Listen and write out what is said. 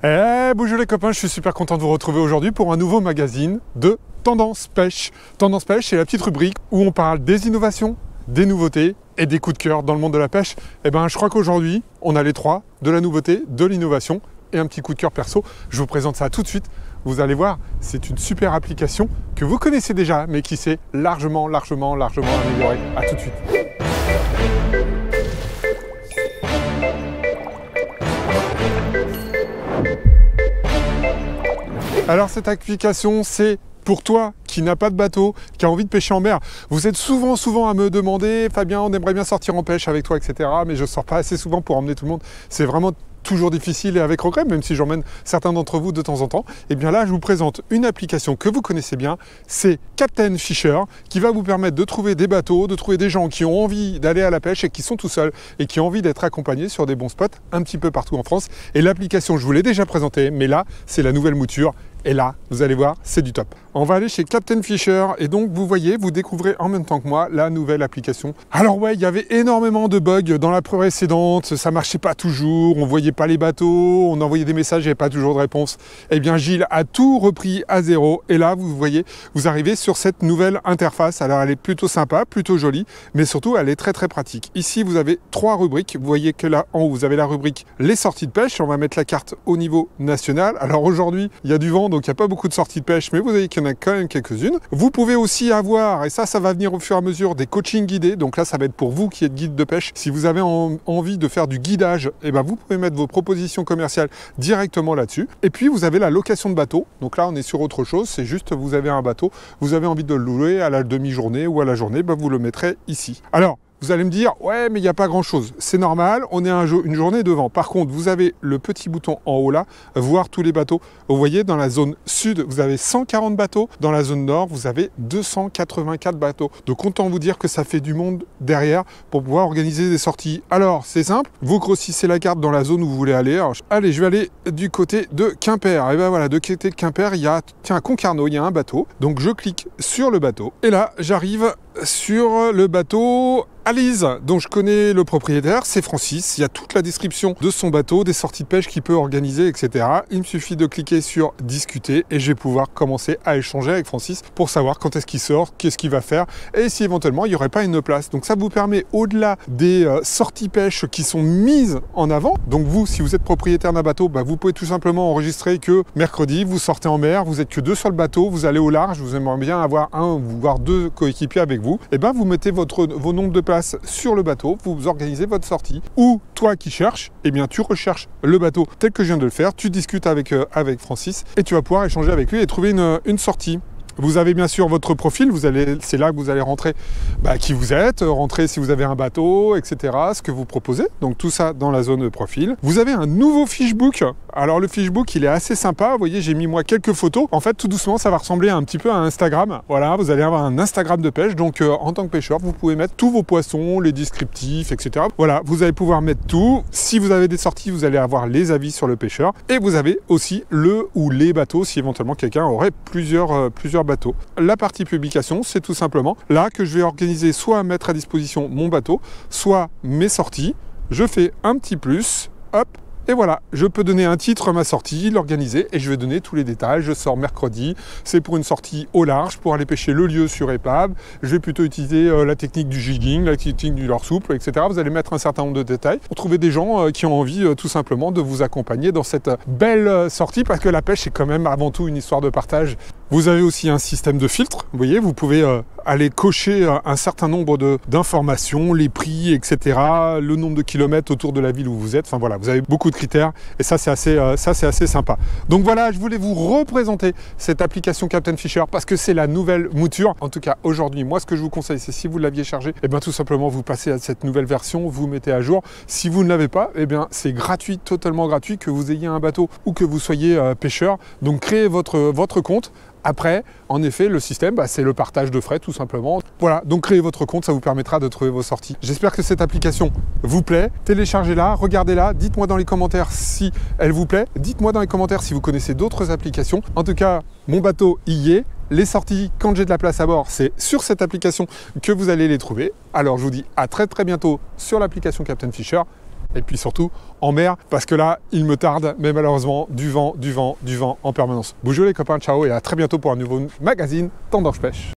Bonjour les copains, je suis super content de vous retrouver aujourd'hui pour un nouveau magazine de Tendance Pêche. Tendance Pêche, c'est la petite rubrique où on parle des innovations, des nouveautés et des coups de cœur dans le monde de la pêche. Je crois qu'aujourd'hui, on a les trois, de la nouveauté, de l'innovation et un petit coup de cœur perso. Je vous présente ça tout de suite. Vous allez voir, c'est une super application que vous connaissez déjà, mais qui s'est largement améliorée. A tout de suite. Alors cette application, c'est pour toi qui n'a pas de bateau, qui a envie de pêcher en mer. Vous êtes souvent à me demander, Fabien, on aimerait bien sortir en pêche avec toi, etc. Mais je ne sors pas assez souvent pour emmener tout le monde. C'est vraiment toujours difficile et avec regret, même si j'emmène certains d'entre vous de temps en temps. Et bien là, je vous présente une application que vous connaissez bien, c'est Captain Fisher, qui va vous permettre de trouver des bateaux, de trouver des gens qui ont envie d'aller à la pêche et qui sont tout seuls et qui ont envie d'être accompagnés sur des bons spots un petit peu partout en France. Et l'application, je vous l'ai déjà présentée, mais là, c'est la nouvelle mouture. Et là, vous allez voir, c'est du top. On va aller chez Captain Fisher et donc vous voyez, vous découvrez en même temps que moi la nouvelle application. Alors ouais, il y avait énormément de bugs dans la précédente, ça marchait pas toujours, on voyait pas les bateaux, on envoyait des messages, il n'y avait pas toujours de réponse. Eh bien Gilles a tout repris à zéro et là vous voyez, vous arrivez sur cette nouvelle interface. Alors elle est plutôt sympa, plutôt jolie, mais surtout elle est très pratique. Ici vous avez trois rubriques, vous voyez que là en haut vous avez la rubrique les sorties de pêche, on va mettre la carte au niveau national. Alors aujourd'hui il y a du vent, donc il n'y a pas beaucoup de sorties de pêche, mais vous voyez qu'il y en a quand même quelques-unes. Vous pouvez aussi avoir, et ça va venir au fur et à mesure, des coachings guidés. Donc là, ça va être pour vous qui êtes guide de pêche. Si vous avez envie de faire du guidage, vous pouvez mettre vos propositions commerciales directement là-dessus. Et puis, vous avez la location de bateau. Donc là, on est sur autre chose. C'est juste, vous avez un bateau, vous avez envie de le louer à la demi-journée ou à la journée, vous le mettrez ici. Alors, vous allez me dire, ouais, mais il n'y a pas grand-chose. C'est normal, on est une journée devant. Par contre, vous avez le petit bouton en haut là, voir tous les bateaux. Vous voyez, dans la zone sud, vous avez 140 bateaux. Dans la zone nord, vous avez 284 bateaux. Donc, autant vous dire que ça fait du monde derrière pour pouvoir organiser des sorties. Alors, c'est simple, vous grossissez la carte dans la zone où vous voulez aller. Alors, allez, je vais aller du côté de Quimper. Et ben voilà, de côté de Quimper, il y a, tiens, Concarneau, il y a un bateau. Donc, je clique sur le bateau. Et là, j'arrive sur le bateau Alice, dont je connais le propriétaire, c'est Francis. Il y a toute la description de son bateau, des sorties de pêche qu'il peut organiser, etc. Il me suffit de cliquer sur discuter et je vais pouvoir commencer à échanger avec Francis pour savoir quand est-ce qu'il sort, qu'est-ce qu'il va faire et si éventuellement il n'y aurait pas une place. Donc ça vous permet, au-delà des sorties pêche qui sont mises en avant, donc vous, si vous êtes propriétaire d'un bateau, vous pouvez tout simplement enregistrer que mercredi, vous sortez en mer, vous êtes que deux sur le bateau, vous allez au large, vous aimeriez bien avoir un voire deux coéquipiers avec vous, et vous mettez vos nombres de places sur le bateau, vous organisez votre sortie. Ou toi qui cherches, tu recherches le bateau tel que je viens de le faire, tu discutes avec Francis et tu vas pouvoir échanger avec lui et trouver une sortie. Vous avez bien sûr votre profil, c'est là que vous allez rentrer qui vous êtes, rentrer si vous avez un bateau, etc., ce que vous proposez. Donc tout ça dans la zone profil. Vous avez un nouveau fishbook. Alors le fishbook, il est assez sympa. Vous voyez, j'ai mis moi quelques photos. En fait, tout doucement, ça va ressembler un petit peu à Instagram. Voilà, vous allez avoir un Instagram de pêche. Donc en tant que pêcheur, vous pouvez mettre tous vos poissons, les descriptifs, etc. Voilà, vous allez pouvoir mettre tout. Si vous avez des sorties, vous allez avoir les avis sur le pêcheur. Et vous avez aussi le ou les bateaux, si éventuellement quelqu'un aurait plusieurs bateau. La partie publication, c'est tout simplement là que je vais organiser, soit mettre à disposition mon bateau, soit mes sorties. Je fais un petit plus, hop, et voilà, je peux donner un titre à ma sortie, l'organiser, et je vais donner tous les détails. Je sors mercredi, c'est pour une sortie au large, pour aller pêcher le lieu sur épave. Je vais plutôt utiliser la technique du jigging, la technique du leurre souple, etc. Vous allez mettre un certain nombre de détails pour trouver des gens qui ont envie tout simplement de vous accompagner dans cette belle sortie, parce que la pêche, c'est quand même avant tout une histoire de partage. Vous avez aussi un système de filtre, vous voyez, vous pouvez aller cocher un certain nombre d'informations, les prix, etc., le nombre de kilomètres autour de la ville où vous êtes. Enfin voilà, vous avez beaucoup de critères et ça c'est assez sympa. Donc voilà, je voulais vous représenter cette application Captain Fisher parce que c'est la nouvelle mouture. En tout cas, aujourd'hui, moi ce que je vous conseille, c'est si vous l'aviez chargé, tout simplement vous passez à cette nouvelle version, vous mettez à jour. Si vous ne l'avez pas, c'est gratuit, totalement gratuit, que vous ayez un bateau ou que vous soyez pêcheur. Donc créez votre compte. Après, en effet, le système, c'est le partage de frais, tout simplement. Voilà, donc créez votre compte, ça vous permettra de trouver vos sorties. J'espère que cette application vous plaît. Téléchargez-la, regardez-la, dites-moi dans les commentaires si elle vous plaît. Dites-moi dans les commentaires si vous connaissez d'autres applications. En tout cas, mon bateau y est. Les sorties, quand j'ai de la place à bord, c'est sur cette application que vous allez les trouver. Alors, je vous dis à très bientôt sur l'application Captain Fisher. Et puis surtout en mer, parce que là, il me tarde, mais malheureusement, du vent en permanence. Bougez les copains, ciao et à très bientôt pour un nouveau magazine Tendance Pêche.